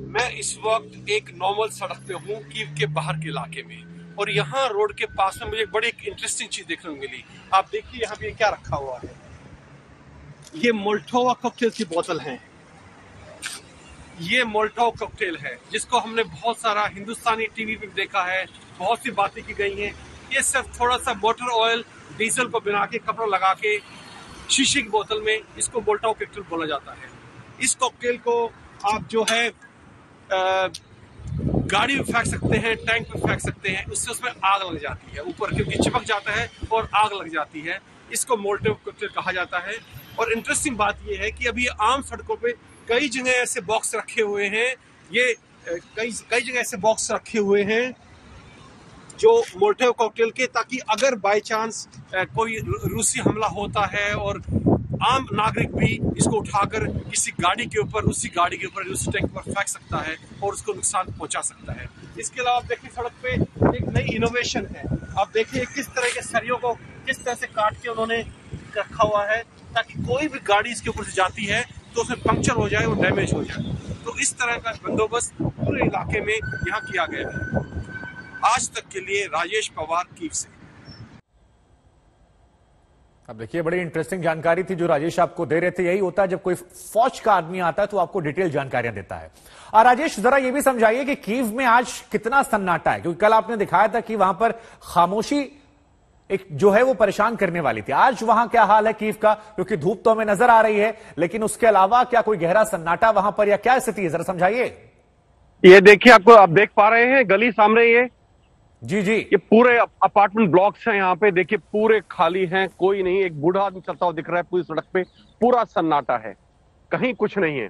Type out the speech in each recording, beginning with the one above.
मैं इस वक्त एक नॉर्मल सड़क पे हूँ कीव के बाहर के इलाके में, और यहाँ रोड के पास में मुझे बड़ी एक इंटरेस्टिंग चीज देखने को मिली। आप देखिए यहाँ पे क्या रखा हुआ है। ये मोल्टोवा कॉकटेल की बोतल है। ये मोल्टोवा कॉकटेल है जिसको हमने बहुत सारा हिंदुस्तानी टीवी पे देखा है, बहुत सी बातें की गई हैं। ये सिर्फ थोड़ा सा मोटर ऑयल डीजल को बना के कपड़ा लगा के शीशे की बोतल में इसको मोल्टोवा कॉकटेल बोला जाता है। इस कॉकटेल को आप जो है गाड़ी में फेंक सकते हैं, टैंक में फेंक सकते हैं, उससे उसमें आग लग जाती है ऊपर, क्योंकि चिपक जाता है और आग लग जाती है। इसको मोल्टोवा कॉकटेल कहा जाता है। और इंटरेस्टिंग बात यह है कि अभी आम सड़कों पे कई जगह ऐसे बॉक्स रखे हुए हैं, ये कई जगह ऐसे बॉक्स रखे हुए हैं जो मोल्टोवा कॉकटेल के, ताकि अगर बाय चांस कोई रूसी हमला होता है और आम नागरिक भी इसको उठाकर किसी गाड़ी के ऊपर, उसी गाड़ी के ऊपर, उस टैंक पर फेंक सकता है और उसको नुकसान पहुंचा सकता है। इसके अलावा आप देखिए सड़क पे एक नई इनोवेशन है। आप देखिए किस तरह के सरियों को किस तरह से काट के उन्होंने रखा हुआ है, ताकि कोई भी गाड़ी इसके ऊपर से जाती है तो उसमें पंक्चर हो जाए और डैमेज हो जाए। तो इस तरह का बंदोबस्त पूरे इलाके में यहाँ किया गया है। आज तक के लिए राजेश पवार, कीव से। अब देखिए, बड़ी इंटरेस्टिंग जानकारी थी जो राजेश आपको दे रहे थे। यही होता है जब कोई फौज का आदमी आता है तो आपको डिटेल जानकारियां देता है। और राजेश, जरा ये भी समझाइए कि कीव में आज कितना सन्नाटा है, क्योंकि कल आपने दिखाया था कि वहां पर खामोशी एक जो है वो परेशान करने वाली थी। आज वहां क्या हाल है कीव का? क्योंकि धूप तो हमें नजर आ रही है, लेकिन उसके अलावा क्या कोई गहरा सन्नाटा वहां पर, या क्या स्थिति है, जरा समझाइए। ये देखिए, आप देख पा रहे हैं गली सामने, ये जी जी, ये पूरे अपार्टमेंट ब्लॉक्स हैं। यहाँ पे देखिए पूरे खाली हैं, कोई नहीं। एक बूढ़ा आदमी चलता हुआ दिख रहा है पूरी सड़क पे। पूरा सन्नाटा है, कहीं कुछ नहीं है।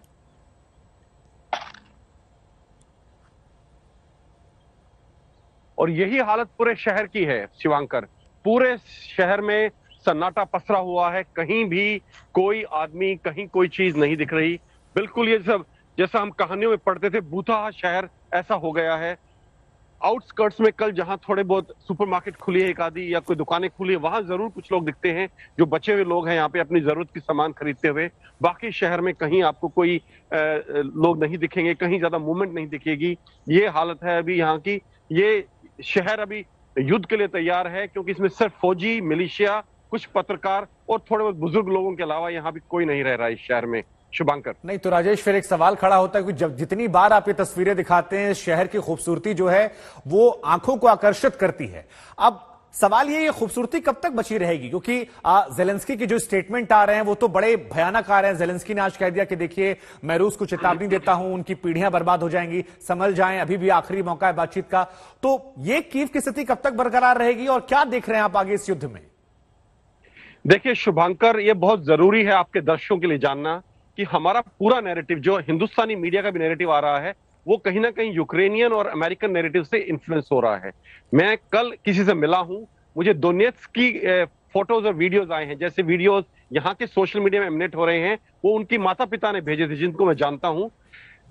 और यही हालत पूरे शहर की है शिवांकर। पूरे शहर में सन्नाटा पसरा हुआ है, कहीं भी कोई आदमी, कहीं कोई चीज नहीं दिख रही। बिल्कुल ये सब जैसा हम कहानियों में पढ़ते थे, भूतहा शहर ऐसा हो गया है। आउटस्कर्ट्स में कल जहां थोड़े बहुत सुपरमार्केट खुली है एक आधी, या कोई दुकानें खुली है, वहां जरूर कुछ लोग दिखते हैं जो बचे हुए लोग हैं यहाँ पे अपनी जरूरत की सामान खरीदते हुए। बाकी शहर में कहीं आपको कोई लोग नहीं दिखेंगे, कहीं ज्यादा मूवमेंट नहीं दिखेगी। ये हालत है अभी यहाँ की। ये शहर अभी युद्ध के लिए तैयार है, क्योंकि इसमें सिर्फ फौजी, मिलिशिया, कुछ पत्रकार और थोड़े बहुत बुजुर्ग लोगों के अलावा यहाँ भी कोई नहीं रह रहा है इस शहर में। शुभांकर, नहीं तो राजेश, फिर एक सवाल खड़ा होता है कि जब जितनी बार आप ये तस्वीरें दिखाते हैं, शहर की खूबसूरती जो है वो आंखों को आकर्षित करती है। अब सवाल ये खूबसूरती कब तक बची रहेगी? क्योंकि जेलेंस्की के जो स्टेटमेंट आ रहे हैं वो तो बड़े भयानक आ रहे हैं। जेलेंस्की ने आज कह दिया कि देखिए, मैं रूस को चेतावनी देता हूं, उनकी पीढ़ियां बर्बाद हो जाएंगी, संभल जाएं, अभी भी आखिरी मौका है बातचीत का। तो ये कीव की स्थिति कब तक बरकरार रहेगी और क्या देख रहे हैं आप आगे इस युद्ध में? देखिए शुभांकर, ये बहुत जरूरी है आपके दर्शकों के लिए जानना कि हमारा पूरा नैरेटिव, जो हिंदुस्तानी मीडिया का भी नैरेटिव आ रहा है, वो कहीं ना कहीं यूक्रेनियन और अमेरिकन नैरेटिव से इन्फ्लुएंस हो रहा है। मैं कल किसी से मिला हूं, मुझे दोनेत्स्क की फोटोज और वीडियोज आए हैं। जैसे वीडियोज यहाँ के सोशल मीडिया में एमिनेट हो रहे हैं, वो उनकी माता पिता ने भेजे थे, जिनको मैं जानता हूं।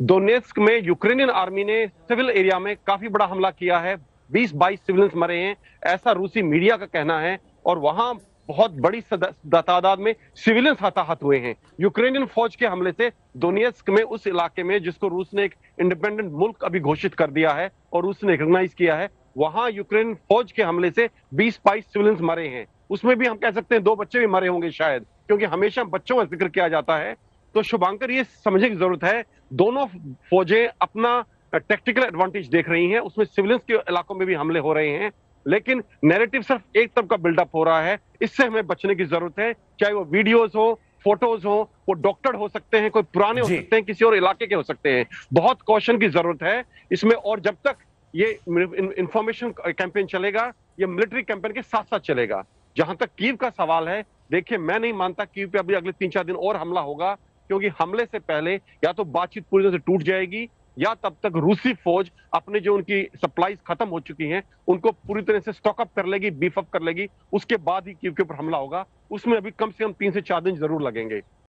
दोनेत्स्क में यूक्रेनियन आर्मी ने सिविल एरिया में काफी बड़ा हमला किया है, 20-22 सिविलियंस मरे हैं, ऐसा रूसी मीडिया का कहना है। और वहां बहुत बड़ी तादाद में सिविलियंस हताहत हुए हैं यूक्रेनियन फौज के हमले से। दोनेत्स्क में, उस इलाके में जिसको रूस ने एक इंडिपेंडेंट मुल्क अभी घोषित कर दिया है और रूस ने रिकॉग्नाइज किया है, वहां यूक्रेन फौज के हमले से 20-22 सिविलियंस मरे हैं। उसमें भी हम कह सकते हैं 2 बच्चे भी मरे होंगे शायद, क्योंकि हमेशा बच्चों का जिक्र किया जाता है। तो शुभांकर, ये समझने की जरूरत है, दोनों फौजें अपना टेक्टिकल एडवांटेज देख रही हैं। उसमें सिविलियंस के इलाकों में भी हमले हो रहे हैं, लेकिन नैरेटिव सिर्फ एक तरफ का बिल्डअप हो रहा है। इससे हमें बचने की जरूरत है, चाहे वो वीडियोस हो, फोटोज हो, वो डॉक्टर्ड हो सकते हैं, कोई पुराने हो सकते हैं, किसी और इलाके के हो सकते हैं। बहुत कॉशन की जरूरत है इसमें। और जब तक ये इंफॉर्मेशन कैंपेन चलेगा, ये मिलिट्री कैंपेन के साथ साथ चलेगा। जहां तक कीव का सवाल है, देखिए मैं नहीं मानता कीव पे अभी अगले 3-4 दिन और हमला होगा, क्योंकि हमले से पहले या तो बातचीत पूरी तरह से टूट जाएगी, या तब तक रूसी फौज अपने जो उनकी सप्लाईज खत्म हो चुकी हैं उनको पूरी तरह से स्टॉक अप कर लेगी, बीफ अप कर लेगी। उसके बाद ही कीव के ऊपर हमला होगा। उसमें अभी कम से कम 3 से 4 दिन जरूर लगेंगे।